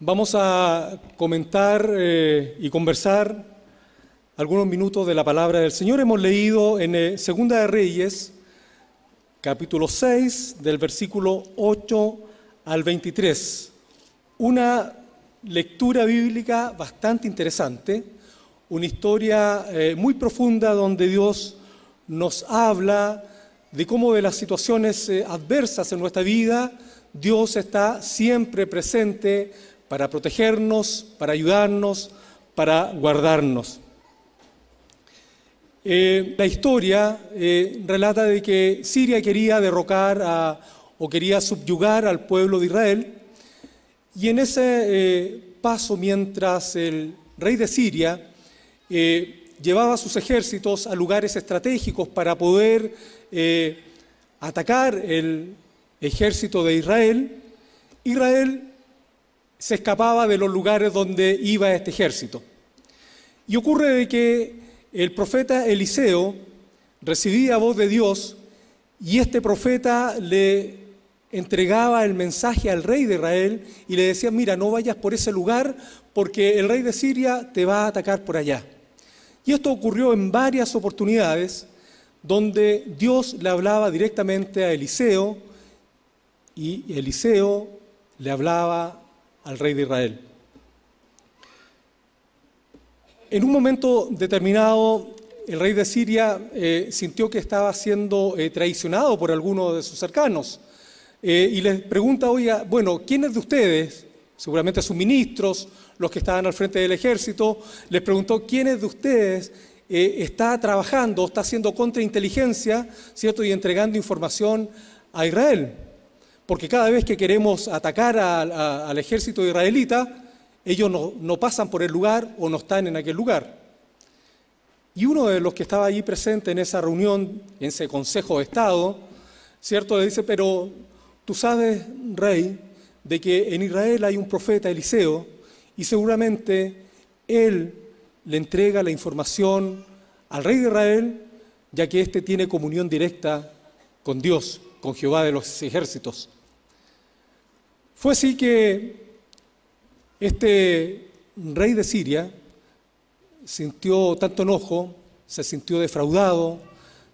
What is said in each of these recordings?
Vamos a comentar y conversar algunos minutos de la palabra del Señor. Hemos leído en Segunda de Reyes, capítulo 6, del versículo 8 al 23. Una lectura bíblica bastante interesante, una historia muy profunda donde Dios nos habla de cómo de las situaciones adversas en nuestra vida, Dios está siempre presente para protegernos, para ayudarnos, para guardarnos. La historia relata de que Siria quería derrocar o quería subyugar al pueblo de Israel, y en ese paso, mientras el rey de Siria llevaba sus ejércitos a lugares estratégicos para poder atacar el ejército de Israel, Israel se escapaba de los lugares donde iba este ejército. Y ocurre de que el profeta Eliseo recibía voz de Dios y este profeta le entregaba el mensaje al rey de Israel y le decía: mira, no vayas por ese lugar porque el rey de Siria te va a atacar por allá. Y esto ocurrió en varias oportunidades donde Dios le hablaba directamente a Eliseo y Eliseo le hablaba al rey de Israel. En un momento determinado, el rey de Siria sintió que estaba siendo traicionado por alguno de sus cercanos y les pregunta: oiga, bueno, ¿quiénes de ustedes, seguramente sus ministros, los que estaban al frente del ejército, les preguntó quiénes de ustedes está trabajando, está haciendo contrainteligencia, ¿cierto?, y entregando información a Israel? Porque cada vez que queremos atacar al ejército israelita, ellos no pasan por el lugar o no están en aquel lugar. Y uno de los que estaba allí presente en esa reunión, en ese consejo de Estado, ¿cierto?, le dice: pero tú sabes, rey, de que en Israel hay un profeta Eliseo y seguramente él le entrega la información al rey de Israel, ya que éste tiene comunión directa con Dios, con Jehová de los ejércitos. Fue así que este rey de Siria sintió tanto enojo, se sintió defraudado,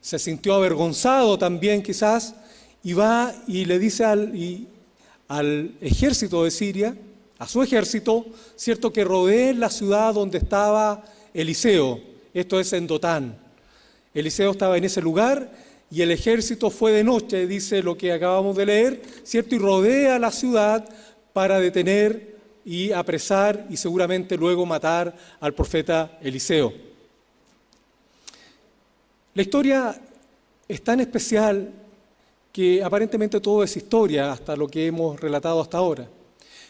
se sintió avergonzado también quizás, y va y le dice al ejército de Siria, a su ejército, cierto, que rodee la ciudad donde estaba Eliseo, esto es en Dotán. Eliseo estaba en ese lugar y el ejército fue de noche, dice lo que acabamos de leer, cierto, y rodea la ciudad para detener y apresar y seguramente luego matar al profeta Eliseo. La historia es tan especial que aparentemente todo es historia hasta lo que hemos relatado hasta ahora.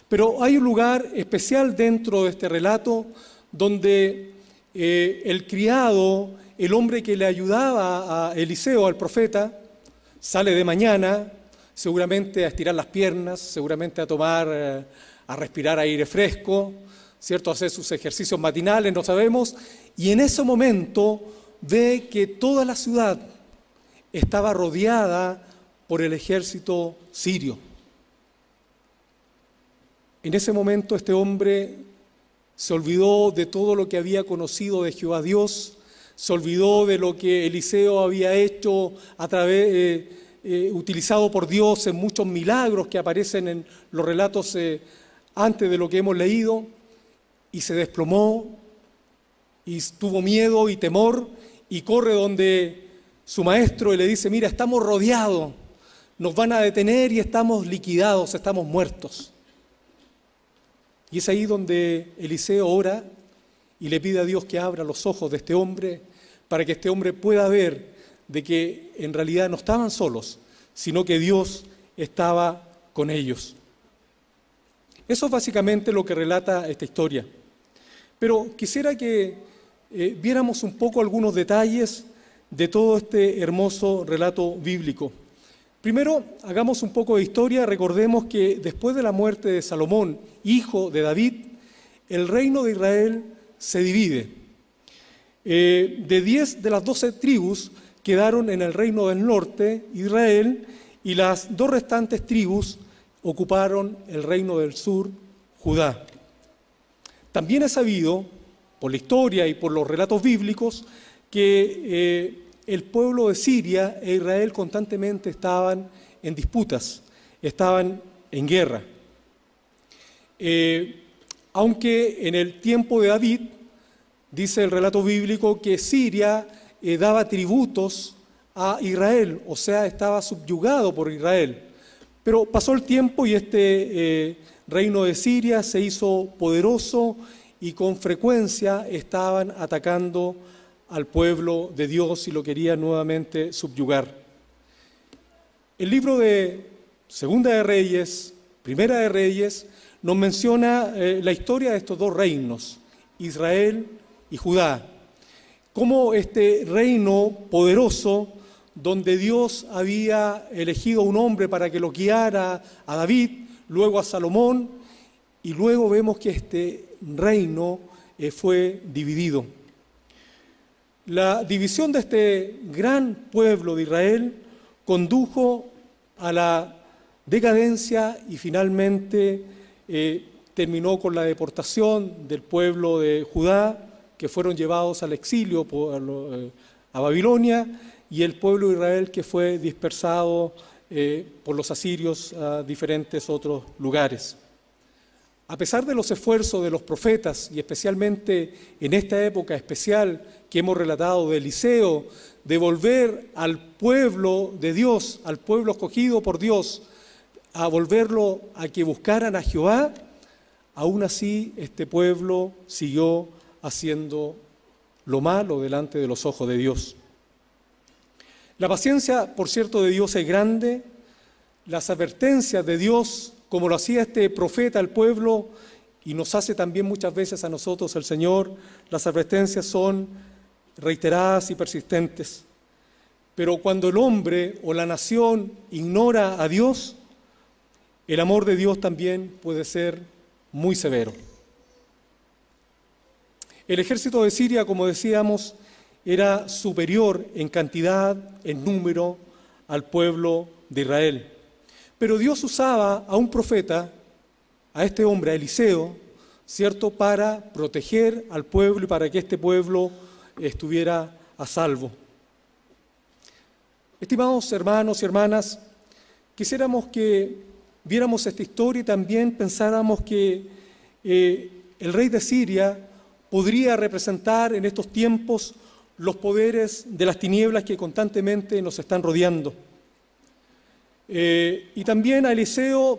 Pero hay un lugar especial dentro de este relato donde el criado, el hombre que le ayudaba a Eliseo, al profeta, sale de mañana, seguramente a estirar las piernas, seguramente a tomar, a respirar aire fresco, ¿cierto?, a hacer sus ejercicios matinales, no sabemos, y en ese momento ve que toda la ciudad estaba rodeada por el ejército sirio. En ese momento este hombre se olvidó de todo lo que había conocido de Jehová Dios, se olvidó de lo que Eliseo había hecho a través, utilizado por Dios en muchos milagros que aparecen en los relatos antes de lo que hemos leído, y se desplomó y tuvo miedo y temor y corre donde su maestro y le dice: mira, estamos rodeados, nos van a detener y estamos liquidados, estamos muertos. Y es ahí donde Eliseo ora y le pide a Dios que abra los ojos de este hombre para que este hombre pueda ver de que en realidad no estaban solos, sino que Dios estaba con ellos. Eso es básicamente lo que relata esta historia. Pero quisiera que viéramos un poco algunos detalles de todo este hermoso relato bíblico. Primero, hagamos un poco de historia. Recordemos que después de la muerte de Salomón, hijo de David, el reino de Israel se divide. De 10 de las 12 tribus quedaron en el reino del norte, Israel, y las 2 restantes tribus ocuparon el reino del sur, Judá. También es sabido, por la historia y por los relatos bíblicos, que el pueblo de Siria e Israel constantemente estaban en disputas, estaban en guerra. Aunque en el tiempo de David, dice el relato bíblico que Siria daba tributos a Israel, o sea, estaba subyugado por Israel. Pero pasó el tiempo y este reino de Siria se hizo poderoso y con frecuencia estaban atacando al pueblo de Dios y lo querían nuevamente subyugar. El libro de Segunda de Reyes, Primera de Reyes, nos menciona la historia de estos dos reinos, Israel y Judá. Cómo este reino poderoso, donde Dios había elegido un hombre para que lo guiara a David, luego a Salomón, y luego vemos que este reino fue dividido. La división de este gran pueblo de Israel condujo a la decadencia y finalmente terminó con la deportación del pueblo de Judá, que fueron llevados al exilio a Babilonia, y el pueblo de Israel que fue dispersado por los asirios a diferentes otros lugares. A pesar de los esfuerzos de los profetas, y especialmente en esta época especial que hemos relatado de Eliseo, de volver al pueblo de Dios, al pueblo escogido por Dios, a volverlo a que buscaran a Jehová, aún así este pueblo siguió haciendo lo malo delante de los ojos de Dios. La paciencia, por cierto, de Dios es grande. Las advertencias de Dios, como lo hacía este profeta al pueblo, y nos hace también muchas veces a nosotros el Señor, las advertencias son reiteradas y persistentes. Pero cuando el hombre o la nación ignora a Dios, el amor de Dios también puede ser muy severo. El ejército de Siria, como decíamos, era superior en cantidad, en número, al pueblo de Israel. Pero Dios usaba a un profeta, a este hombre, a Eliseo, ¿cierto?, para proteger al pueblo y para que este pueblo estuviera a salvo. Estimados hermanos y hermanas, quisiéramos que viéramos esta historia y también pensáramos que el rey de Siria podría representar en estos tiempos los poderes de las tinieblas que constantemente nos están rodeando. Y también a Eliseo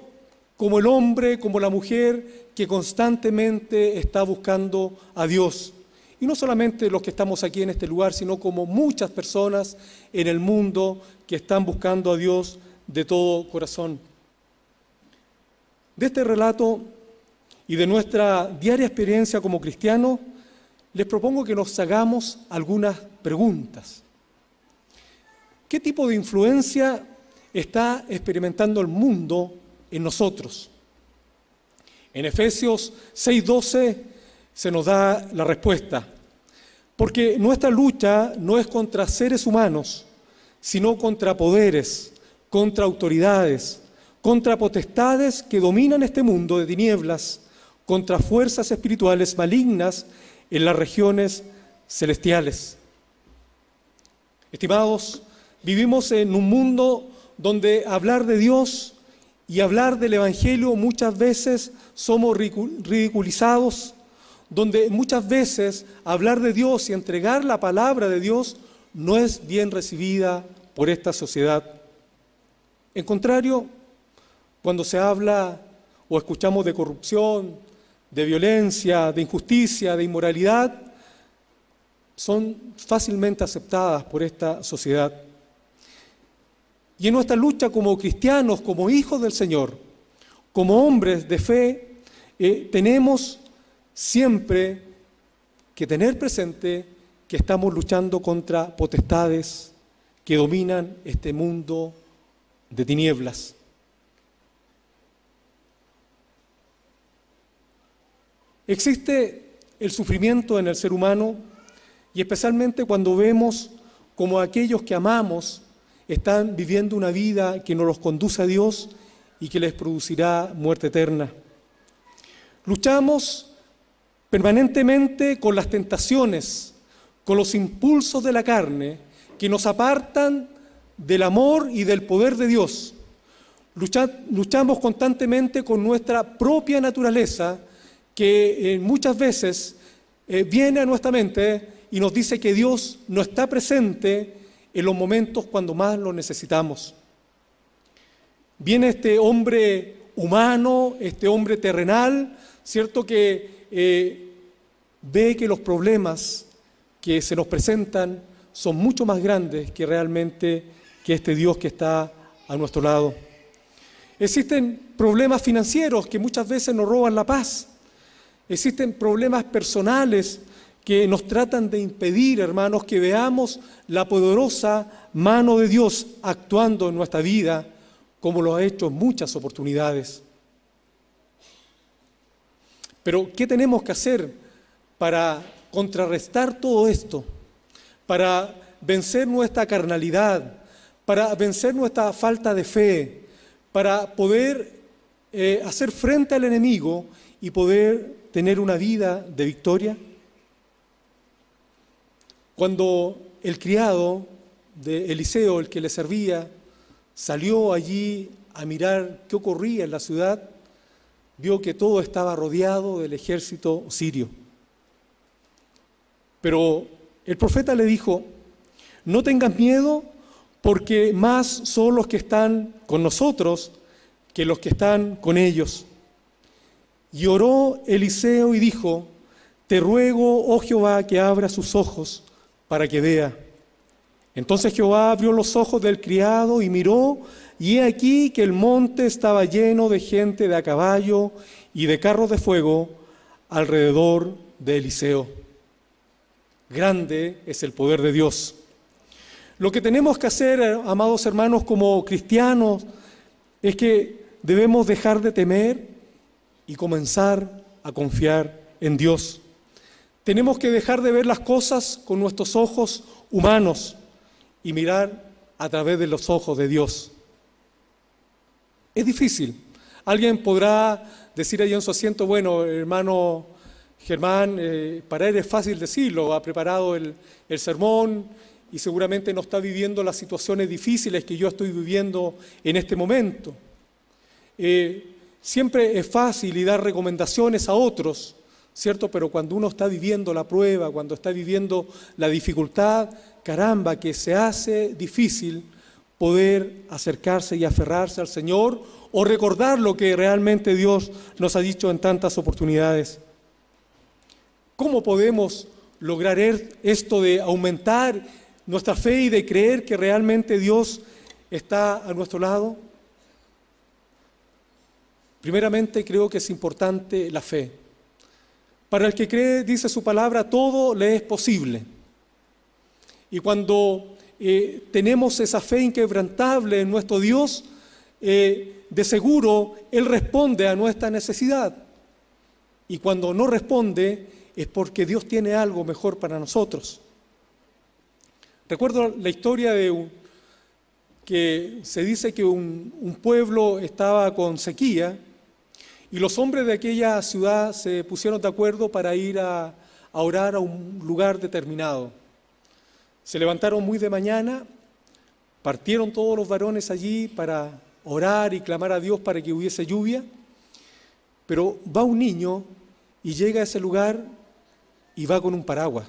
como el hombre, como la mujer que constantemente está buscando a Dios. Y no solamente los que estamos aquí en este lugar, sino como muchas personas en el mundo que están buscando a Dios de todo corazón. De este relato y de nuestra diaria experiencia como cristianos, les propongo que nos hagamos algunas preguntas. ¿Qué tipo de influencia está experimentando el mundo en nosotros? En Efesios 6:12 se nos da la respuesta. Porque nuestra lucha no es contra seres humanos, sino contra poderes, contra autoridades, contra potestades que dominan este mundo de tinieblas, contra fuerzas espirituales malignas en las regiones celestiales. Estimados, vivimos en un mundo donde hablar de Dios y hablar del Evangelio muchas veces somos ridiculizados, donde muchas veces hablar de Dios y entregar la palabra de Dios no es bien recibida por esta sociedad. En contrario, cuando se habla o escuchamos de corrupción, de violencia, de injusticia, de inmoralidad, son fácilmente aceptadas por esta sociedad. Y en nuestra lucha como cristianos, como hijos del Señor, como hombres de fe, tenemos siempre que tener presente que estamos luchando contra potestades que dominan este mundo de tinieblas. Existe el sufrimiento en el ser humano y especialmente cuando vemos como aquellos que amamos están viviendo una vida que no los conduce a Dios y que les producirá muerte eterna. Luchamos permanentemente con las tentaciones, con los impulsos de la carne que nos apartan del amor y del poder de Dios. Luchamos constantemente con nuestra propia naturaleza que muchas veces viene a nuestra mente y nos dice que Dios no está presente en los momentos cuando más lo necesitamos. Viene este hombre humano, este hombre terrenal, ¿cierto? Que ve que los problemas que se nos presentan son mucho más grandes que realmente que este Dios que está a nuestro lado. Existen problemas financieros que muchas veces nos roban la paz. Existen problemas personales que nos tratan de impedir, hermanos, que veamos la poderosa mano de Dios actuando en nuestra vida, como lo ha hecho en muchas oportunidades. Pero, ¿qué tenemos que hacer para contrarrestar todo esto? Para vencer nuestra carnalidad, para vencer nuestra falta de fe, para poder hacer frente al enemigo y poder tener una vida de victoria. Cuando el criado de Eliseo, el que le servía, salió allí a mirar qué ocurría en la ciudad, vio que todo estaba rodeado del ejército sirio. Pero el profeta le dijo: no tengas miedo, porque más son los que están con nosotros que los que están con ellos. Y oró Eliseo y dijo: te ruego, oh Jehová, que abra sus ojos para que vea. Entonces Jehová abrió los ojos del criado y miró, y he aquí que el monte estaba lleno de gente de a caballo y de carros de fuego alrededor de Eliseo. Grande es el poder de Dios. Lo que tenemos que hacer, amados hermanos, como cristianos, es que debemos dejar de temer y comenzar a confiar en Dios. Tenemos que dejar de ver las cosas con nuestros ojos humanos y mirar a través de los ojos de Dios. Es difícil. Alguien podrá decir allí en su asiento: bueno, hermano Germán, para él es fácil decirlo, ha preparado el sermón y seguramente no está viviendo las situaciones difíciles que yo estoy viviendo en este momento. Siempre es fácil y dar recomendaciones a otros, ¿cierto? Pero cuando uno está viviendo la prueba, cuando está viviendo la dificultad, caramba, que se hace difícil poder acercarse y aferrarse al Señor o recordar lo que realmente Dios nos ha dicho en tantas oportunidades. ¿Cómo podemos lograr esto de aumentar nuestra fe y de creer que realmente Dios está a nuestro lado? Primeramente, creo que es importante la fe. Para el que cree, dice su palabra, todo le es posible. Y cuando tenemos esa fe inquebrantable en nuestro Dios, de seguro Él responde a nuestra necesidad. Y cuando no responde, es porque Dios tiene algo mejor para nosotros. Recuerdo la historia de que se dice que un pueblo estaba con sequía y los hombres de aquella ciudad se pusieron de acuerdo para ir a orar a un lugar determinado. Se levantaron muy de mañana, partieron todos los varones allí para orar y clamar a Dios para que hubiese lluvia, pero va un niño y llega a ese lugar y va con un paraguas.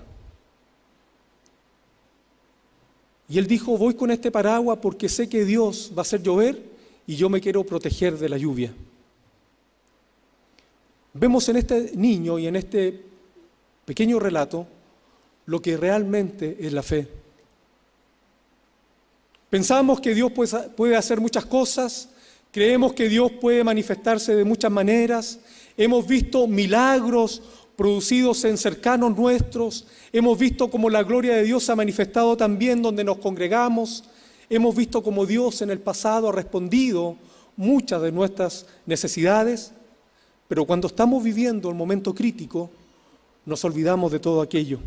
Y él dijo: voy con este paraguas porque sé que Dios va a hacer llover y yo me quiero proteger de la lluvia. Vemos en este niño y en este pequeño relato lo que realmente es la fe. Pensamos que Dios puede hacer muchas cosas, creemos que Dios puede manifestarse de muchas maneras, hemos visto milagros producidos en cercanos nuestros, hemos visto cómo la gloria de Dios se ha manifestado también donde nos congregamos, hemos visto cómo Dios en el pasado ha respondido muchas de nuestras necesidades, pero cuando estamos viviendo el momento crítico, nos olvidamos de todo aquello.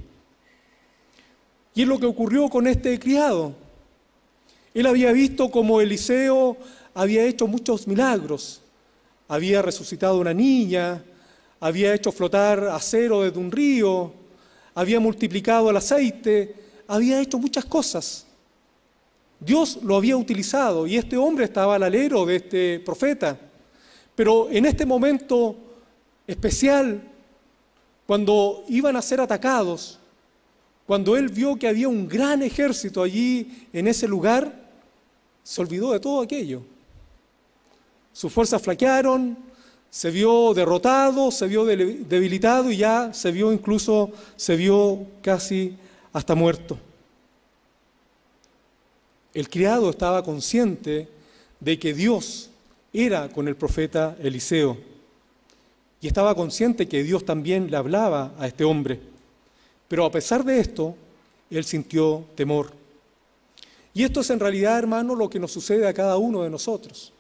Y es lo que ocurrió con este criado. Él había visto cómo Eliseo había hecho muchos milagros, había resucitado a una niña, había hecho flotar acero desde un río, había multiplicado el aceite, había hecho muchas cosas. Dios lo había utilizado y este hombre estaba al alero de este profeta. Pero en este momento especial, cuando iban a ser atacados, cuando él vio que había un gran ejército allí en ese lugar, se olvidó de todo aquello. Sus fuerzas flaquearon, se vio derrotado, se vio debilitado y ya se vio casi hasta muerto. El criado estaba consciente de que Dios era con el profeta Eliseo y estaba consciente que Dios también le hablaba a este hombre. Pero a pesar de esto, él sintió temor. Y esto es en realidad, hermano, lo que nos sucede a cada uno de nosotros.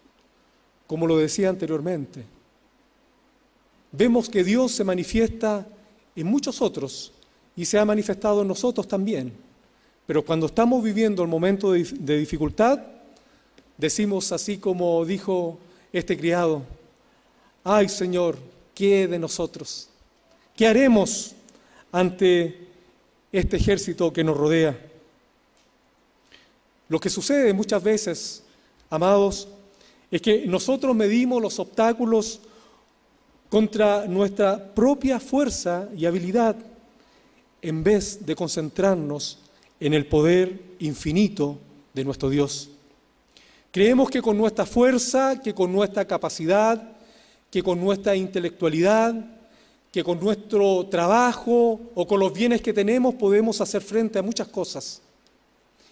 Como lo decía anteriormente, vemos que Dios se manifiesta en muchos otros y se ha manifestado en nosotros también. Pero cuando estamos viviendo el momento de dificultad, decimos así como dijo este criado: ¡ay, Señor, qué de nosotros! ¿Qué haremos ante este ejército que nos rodea? Lo que sucede muchas veces, amados, es que nosotros medimos los obstáculos contra nuestra propia fuerza y habilidad en vez de concentrarnos en el poder infinito de nuestro Dios. Creemos que con nuestra fuerza, que con nuestra capacidad, que con nuestra intelectualidad, que con nuestro trabajo o con los bienes que tenemos podemos hacer frente a muchas cosas.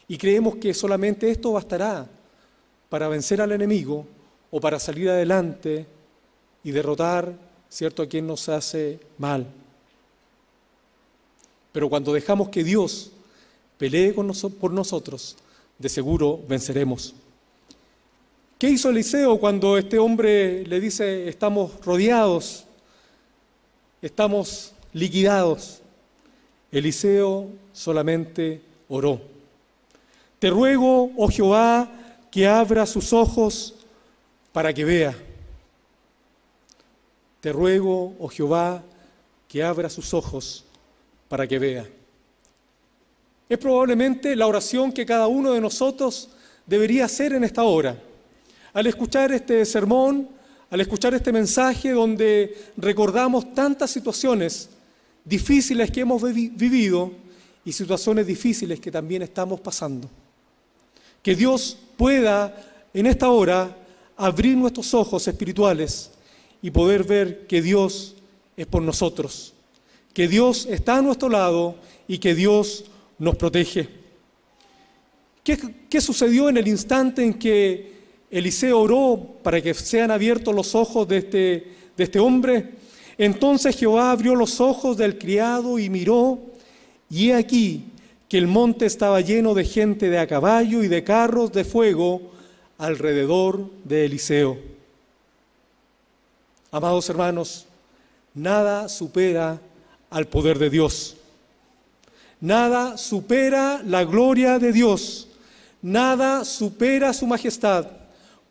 Y creemos que solamente esto bastará para vencer al enemigo o para salir adelante y derrotar, ¿cierto?, a quien nos hace mal. Pero cuando dejamos que Dios pelee por nosotros, de seguro venceremos. ¿Qué hizo Eliseo cuando este hombre le dice: estamos rodeados, estamos liquidados? Eliseo solamente oró. Te ruego, oh Jehová, que abra sus ojos para que vea. Te ruego, oh Jehová, que abra sus ojos para que vea. Es probablemente la oración que cada uno de nosotros debería hacer en esta hora. Al escuchar este sermón, al escuchar este mensaje donde recordamos tantas situaciones difíciles que hemos vivido y situaciones difíciles que también estamos pasando. Que Dios pueda en esta hora abrir nuestros ojos espirituales y poder ver que Dios es por nosotros, que Dios está a nuestro lado y que Dios nos protege. ¿Qué sucedió en el instante en que Eliseo oró para que sean abiertos los ojos de este hombre? Entonces Jehová abrió los ojos del criado y miró, y he aquí que el monte estaba lleno de gente de a caballo y de carros de fuego alrededor de Eliseo. Amados hermanos, nada supera al poder de Dios. Nada supera la gloria de Dios. Nada supera su majestad,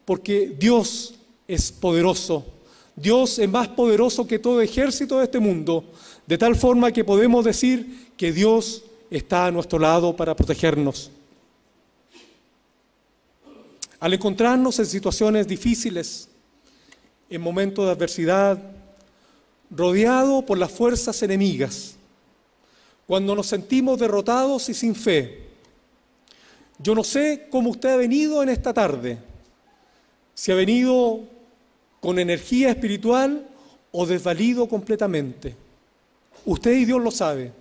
porque Dios es poderoso. Dios es más poderoso que todo ejército de este mundo, de tal forma que podemos decir que Dios está a nuestro lado para protegernos. Al encontrarnos en situaciones difíciles, en momentos de adversidad, rodeado por las fuerzas enemigas, cuando nos sentimos derrotados y sin fe, yo no sé cómo usted ha venido en esta tarde, si ha venido con energía espiritual o desvalido completamente. Usted y Dios lo sabe.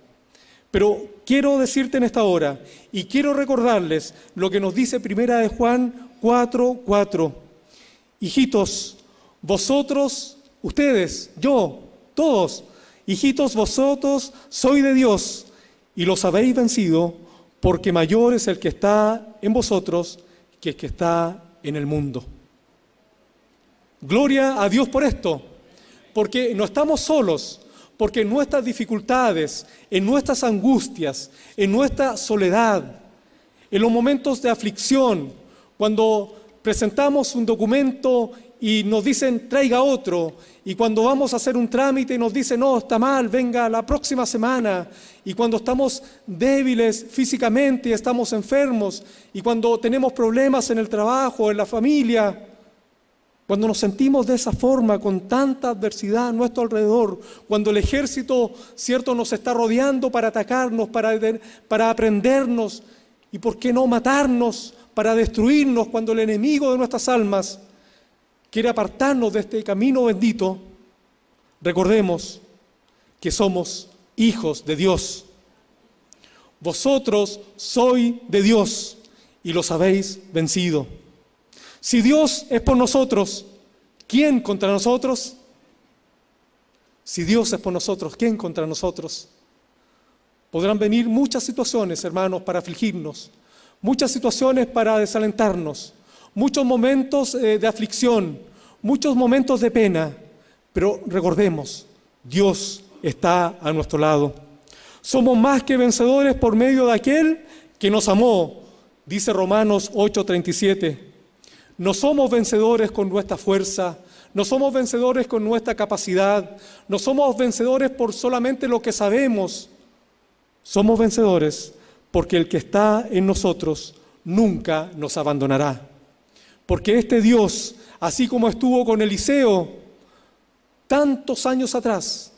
Pero quiero decirte en esta hora, y quiero recordarles lo que nos dice Primera de Juan 4:4. Hijitos, vosotros, ustedes, yo, todos, hijitos, vosotros sois de Dios, y los habéis vencido, porque mayor es el que está en vosotros que el que está en el mundo. Gloria a Dios por esto, porque no estamos solos, porque en nuestras dificultades, en nuestras angustias, en nuestra soledad, en los momentos de aflicción, cuando presentamos un documento y nos dicen traiga otro, y cuando vamos a hacer un trámite nos dicen no, está mal, venga la próxima semana, y cuando estamos débiles físicamente y estamos enfermos, y cuando tenemos problemas en el trabajo, en la familia, cuando nos sentimos de esa forma, con tanta adversidad a nuestro alrededor, cuando el ejército, cierto, nos está rodeando para atacarnos, para aprendernos, y por qué no matarnos, para destruirnos, cuando el enemigo de nuestras almas quiere apartarnos de este camino bendito, recordemos que somos hijos de Dios. Vosotros sois de Dios y los habéis vencido. Si Dios es por nosotros, ¿quién contra nosotros? Si Dios es por nosotros, ¿quién contra nosotros? Podrán venir muchas situaciones, hermanos, para afligirnos, muchas situaciones para desalentarnos, muchos momentos de aflicción, muchos momentos de pena, pero recordemos, Dios está a nuestro lado. Somos más que vencedores por medio de aquel que nos amó, dice Romanos 8:37. No somos vencedores con nuestra fuerza, no somos vencedores con nuestra capacidad, no somos vencedores por solamente lo que sabemos. Somos vencedores porque el que está en nosotros nunca nos abandonará. Porque este Dios, así como estuvo con Eliseo tantos años atrás,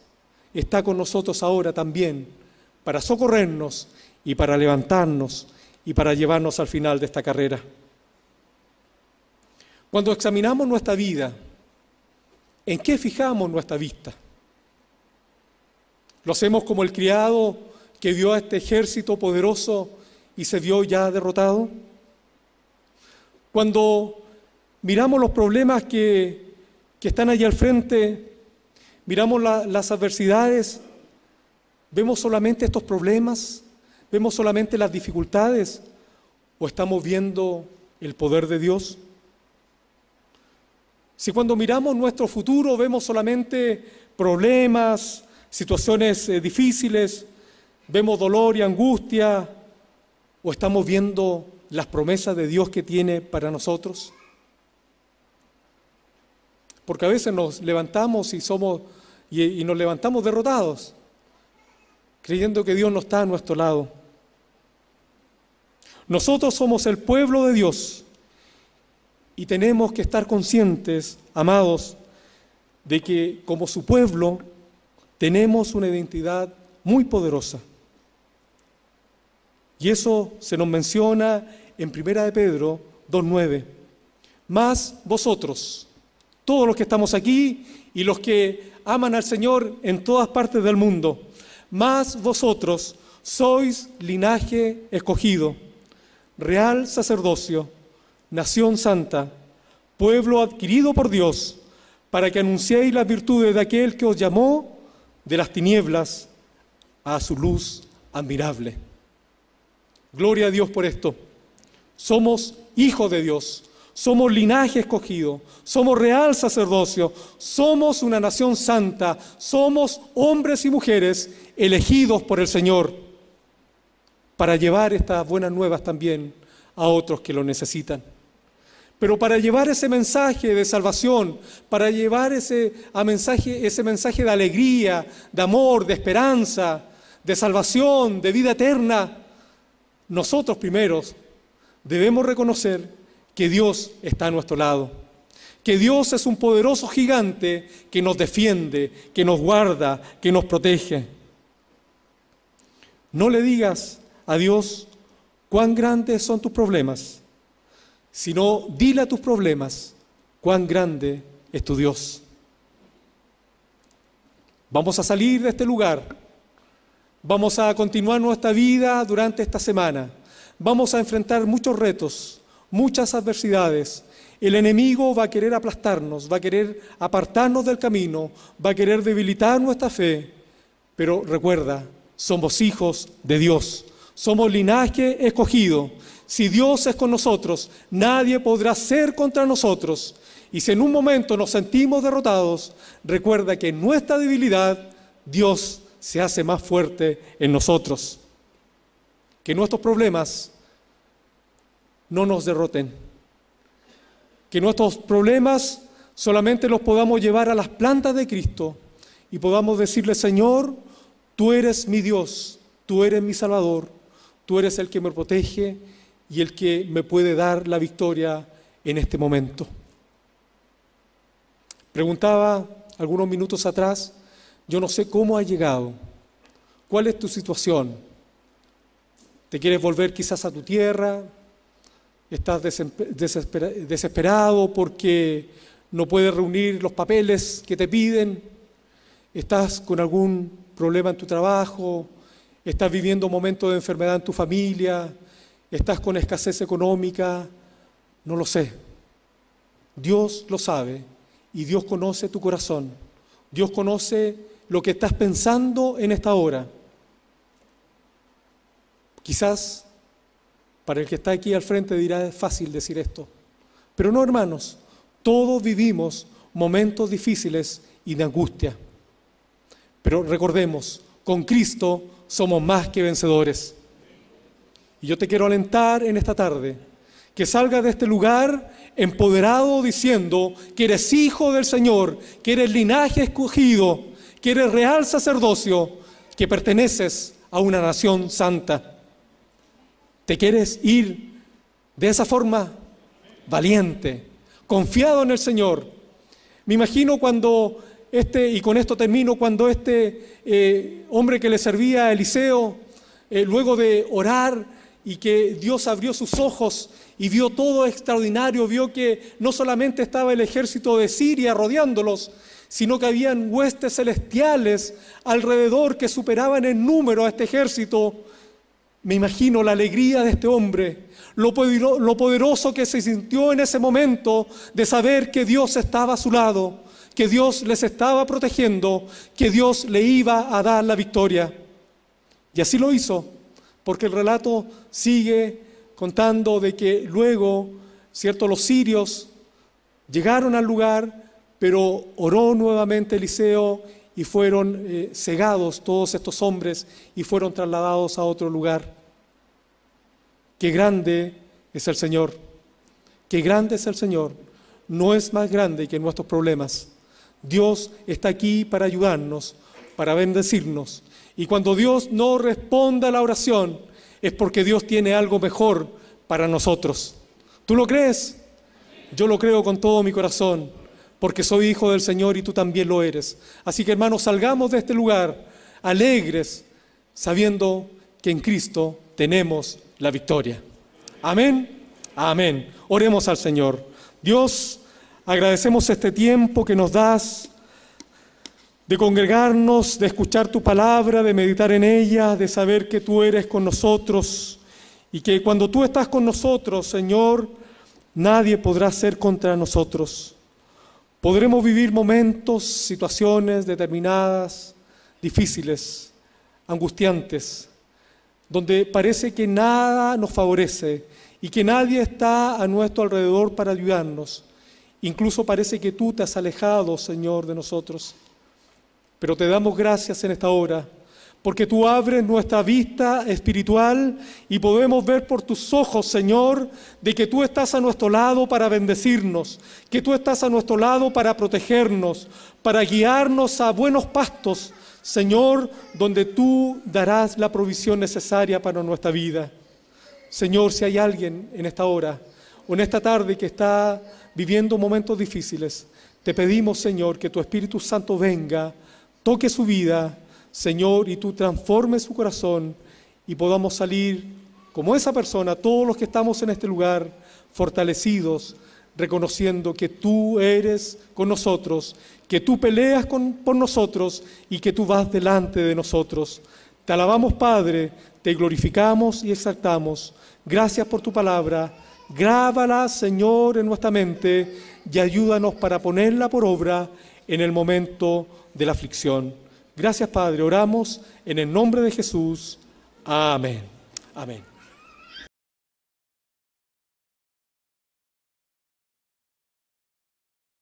está con nosotros ahora también para socorrernos y para levantarnos y para llevarnos al final de esta carrera. Cuando examinamos nuestra vida, ¿en qué fijamos nuestra vista? ¿Lo hacemos como el criado que vio a este ejército poderoso y se vio ya derrotado? Cuando miramos los problemas que están allí al frente, miramos las adversidades, ¿vemos solamente estos problemas? ¿Vemos solamente las dificultades? ¿O estamos viendo el poder de Dios? Si cuando miramos nuestro futuro vemos solamente problemas, situaciones difíciles, vemos dolor y angustia, ¿o estamos viendo las promesas de Dios que tiene para nosotros? Porque a veces nos levantamos y nos levantamos derrotados, creyendo que Dios no está a nuestro lado. Nosotros somos el pueblo de Dios y tenemos que estar conscientes, amados, de que como su pueblo tenemos una identidad muy poderosa. Y eso se nos menciona en 1 de Pedro 2:9. Mas vosotros, todos los que estamos aquí y los que aman al Señor en todas partes del mundo, mas vosotros sois linaje escogido, real sacerdocio, nación santa, pueblo adquirido por Dios, para que anunciéis las virtudes de aquel que os llamó de las tinieblas a su luz admirable. Gloria a Dios por esto. Somos hijos de Dios, somos linaje escogido, somos real sacerdocio, somos una nación santa, somos hombres y mujeres elegidos por el Señor para llevar estas buenas nuevas también a otros que lo necesitan. Pero para llevar ese mensaje de salvación, para llevar ese mensaje de alegría, de amor, de esperanza, de salvación, de vida eterna, nosotros primeros debemos reconocer que Dios está a nuestro lado, que Dios es un poderoso gigante que nos defiende, que nos guarda, que nos protege. No le digas a Dios cuán grandes son tus problemas, sino dile a tus problemas cuán grande es tu Dios. Vamos a salir de este lugar, vamos a continuar nuestra vida durante esta semana, vamos a enfrentar muchos retos, muchas adversidades. El enemigo va a querer aplastarnos, va a querer apartarnos del camino, va a querer debilitar nuestra fe, pero recuerda, somos hijos de Dios, somos linaje escogido. Si Dios es con nosotros, nadie podrá ser contra nosotros. Y si en un momento nos sentimos derrotados, recuerda que en nuestra debilidad Dios se hace más fuerte en nosotros. Que nuestros problemas no nos derroten. Que nuestros problemas solamente los podamos llevar a las plantas de Cristo y podamos decirle: Señor, tú eres mi Dios, tú eres mi Salvador, tú eres el que me protege y el que me puede dar la victoria en este momento. Preguntaba algunos minutos atrás, yo no sé cómo has llegado, cuál es tu situación. ¿Te quieres volver quizás a tu tierra? ¿Estás desesperado porque no puedes reunir los papeles que te piden? ¿Estás con algún problema en tu trabajo? ¿Estás viviendo momentos de enfermedad en tu familia? ¿Estás con escasez económica? No lo sé. Dios lo sabe y Dios conoce tu corazón. Dios conoce lo que estás pensando en esta hora. Quizás para el que está aquí al frente dirá: es fácil decir esto. Pero no, hermanos, todos vivimos momentos difíciles y de angustia. Pero recordemos, con Cristo somos más que vencedores. Y yo te quiero alentar en esta tarde, que salgas de este lugar empoderado diciendo que eres hijo del Señor, que eres linaje escogido, que eres real sacerdocio, que perteneces a una nación santa. ¿Te quieres ir de esa forma? Valiente, confiado en el Señor. Me imagino cuando y con esto termino, cuando hombre que le servía a Eliseo, luego de orar y que Dios abrió sus ojos y vio todo extraordinario, vio que no solamente estaba el ejército de Siria rodeándolos, sino que habían huestes celestiales alrededor que superaban en número a este ejército. Me imagino la alegría de este hombre, lo poderoso que se sintió en ese momento de saber que Dios estaba a su lado, que Dios les estaba protegiendo, que Dios le iba a dar la victoria. Y así lo hizo, porque el relato sigue contando de que luego, ¿cierto?, los sirios llegaron al lugar, pero oró nuevamente Eliseo y fueron cegados todos estos hombres y fueron trasladados a otro lugar. Qué grande es el Señor, qué grande es el Señor. No es más grande que nuestros problemas. Dios está aquí para ayudarnos, para bendecirnos. Y cuando Dios no responda a la oración, es porque Dios tiene algo mejor para nosotros. ¿Tú lo crees? Yo lo creo con todo mi corazón, porque soy hijo del Señor y tú también lo eres. Así que, hermanos, salgamos de este lugar alegres, sabiendo que en Cristo tenemos la victoria. Amén. Amén. Oremos al Señor. Dios, agradecemos este tiempo que nos das de congregarnos, de escuchar tu palabra, de meditar en ella, de saber que tú eres con nosotros y que cuando tú estás con nosotros, Señor, nadie podrá ser contra nosotros. Podremos vivir momentos, situaciones determinadas, difíciles, angustiantes, donde parece que nada nos favorece y que nadie está a nuestro alrededor para ayudarnos. Incluso parece que tú te has alejado, Señor, de nosotros. Pero te damos gracias en esta hora, porque tú abres nuestra vista espiritual y podemos ver por tus ojos, Señor, de que tú estás a nuestro lado para bendecirnos, que tú estás a nuestro lado para protegernos, para guiarnos a buenos pastos, Señor, donde tú darás la provisión necesaria para nuestra vida. Señor, si hay alguien en esta hora o en esta tarde que está viviendo momentos difíciles, te pedimos, Señor, que tu Espíritu Santo venga, toque su vida, Señor, y tú transformes su corazón y podamos salir como esa persona, todos los que estamos en este lugar, fortalecidos, reconociendo que tú eres con nosotros, que tú peleas por nosotros y que tú vas delante de nosotros. Te alabamos, Padre, te glorificamos y exaltamos. Gracias por tu palabra. Grábala, Señor, en nuestra mente y ayúdanos para ponerla por obra en el momento de la aflicción. Gracias, Padre. Oramos en el nombre de Jesús. Amén. Amén.